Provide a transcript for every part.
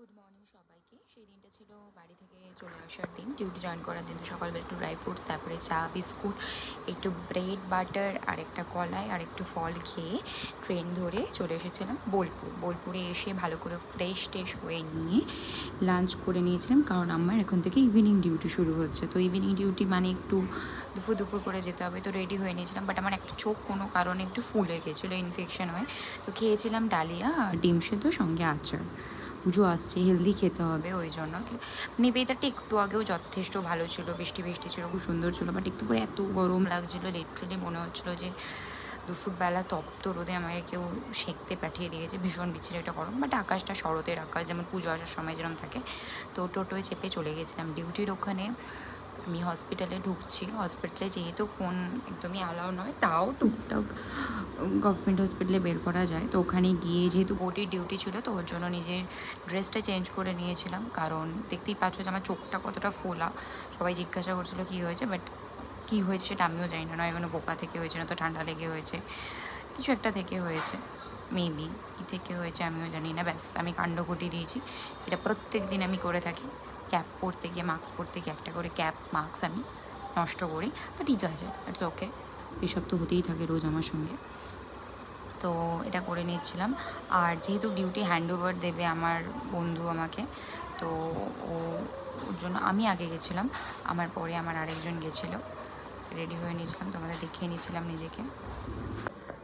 Good morning সবাইকে। সেই দিনটা ছিল বাড়ি থেকে চলে আসার দিন, ডিউটি জয়েন করার দিন। তো সকালবেলা একটু ড্রাই ফ্রুটস, তারপরে চা বিস্কুট, একটু ব্রেড বাটার আর একটা কলাই আর একটু ফল খেয়ে ট্রেন ধরে চলে এসেছিলাম বোলপুরে এসে ভালো করে ফ্রেশ ট্রেশ হয়ে নিয়ে লাঞ্চ করে নিয়েছিলাম, কারণ আমার এখন থেকে ইভিনিং ডিউটি শুরু হচ্ছে। তো ইভিনিং ডিউটি মানে একটু দুপুর করে যেতে হবে, তো রেডি হয়ে নিয়েছিলাম। বাট আমার একটা চোখ কোনো কারণে একটু ফুলে গেছিলো ইনফেকশন হয়ে। তো খেয়েছিলাম ডালিয়া আর ডিম সেদ্ধ সঙ্গে আচার। পুজো আসছে, হেলদি খেতে হবে, ওই জন্য মানে ওয়েদারটা একটু আগেও যথেষ্ট ভালো ছিল, বৃষ্টি ছিল, খুব সুন্দর ছিল। বাট একটু পরে এত গরম লাগছিলো, লিটারালি মনে হচ্ছিলো যে দুপুরবেলা তপ্ত রোদে আমাকে কেউ সেঁকতে পাঠিয়ে দিয়েছে। ভীষণ বিচ্ছিরি একটা গরম, বাট আকাশটা শরতের আকাশ, যেমন পুজো আসার সময় যেরকম থাকে। তো টোটোয় চেপে চলে গেছিলাম ডিউটির ওখানে। আমি হসপিটালে ঢুকছি। হসপিটালে যেহেতু ফোন একদমই অ্যালাউ নয়, তাও টুকটাক গভর্নমেন্ট হসপিটালে বের করা যায়। তো ওখানে গিয়ে যেহেতু ওটির ডিউটি ছিল, তো ওর জন্য নিজের ড্রেসটা চেঞ্জ করে নিয়েছিলাম, কারণ দেখতেই পাচ্ছ যে আমার চোখটা কতটা ফোলা। সবাই জিজ্ঞাসা করছিলো কী হয়েছে, বাট কী হয়েছে সেটা আমিও জানি না। নয় কোনো পোকা থেকে হয়েছে, না তো ঠান্ডা লেগে হয়েছে, কিছু একটা থেকে হয়েছে, মেবি কী থেকে হয়েছে আমিও জানি না। ব্যাস আমি কাণ্ড ঘটিয়ে দিয়েছি। এটা প্রত্যেক দিন আমি করে থাকি। ক্যাপ পরতে গিয়ে, মাস্ক পরতে গিয়ে একটা করে ক্যাপ মাস্ক আমি নষ্ট করি। তো ঠিক আছে, ইটস ওকে, এসব তো হতেই থাকে রোজ আমার সঙ্গে। তো এটা করে নিচ্ছিলাম। আর যেহেতু ডিউটি হ্যান্ড ওভার দেবে আমার বন্ধু আমাকে, তো ওর জন্য আমি আগে গেছিলাম, আমার পরে আমার আরেকজন গেছিলো। রেডি হয়ে নিয়েছিলাম, তোমাদের দেখিয়ে নিচ্ছিলাম নিজেকে।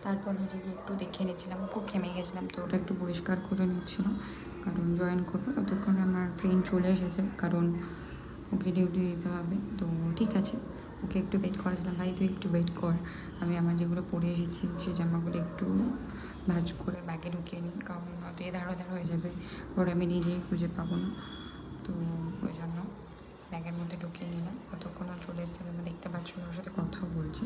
তারপর নিজেকে একটু দেখিয়ে নিচ্ছিলাম, খুব ঘেমে গেছিলাম, তো ওটা একটু পরিষ্কার করে নিচ্ছিলাম, কারণ জয়েন করবো। ততক্ষণে আমার ফ্রেন্ড চলে এসেছে, কারণ ওকে ডিউটি দিতে হবে। তো ঠিক আছে, ওকে একটু ওয়েট করেছিলাম, ভাই তুই একটু ওয়েট কর, আমি আমার যেগুলো পরে এসেছি সেই জামাগুলো একটু ভাঁজ করে ব্যাগে ঢুকিয়ে নিই, কারণ নয়তো ধার হয়ে যাবে, পরে আমি নিজেই খুঁজে পাবো না। তো ওই জন্য ব্যাগের মধ্যে ঢুকিয়ে নিলাম। ততক্ষণ চলে এসেছে, আমি দেখতে পাচ্ছি ওর সাথে কথাও বলছি,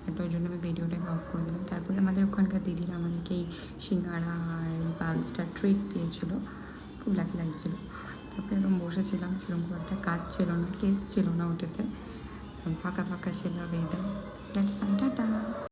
বাট ওই জন্য আমি ভিডিওটাকে অফ করে দিলাম। তারপরে আমাদের ওখানকার দিদিরা আমাদেরকে এই সিঙ্গাড়া আর এই পালসটা ট্রিট দিয়েছিলো, খুব লাকি লাগছিলো। তারপরে এরকম বসেছিলাম, সেরকম খুব একটা কাজ ছিল না, কেস ছিল না ওটাতে, ফাঁকা ছিল ওয়েদার। That's fine, tata.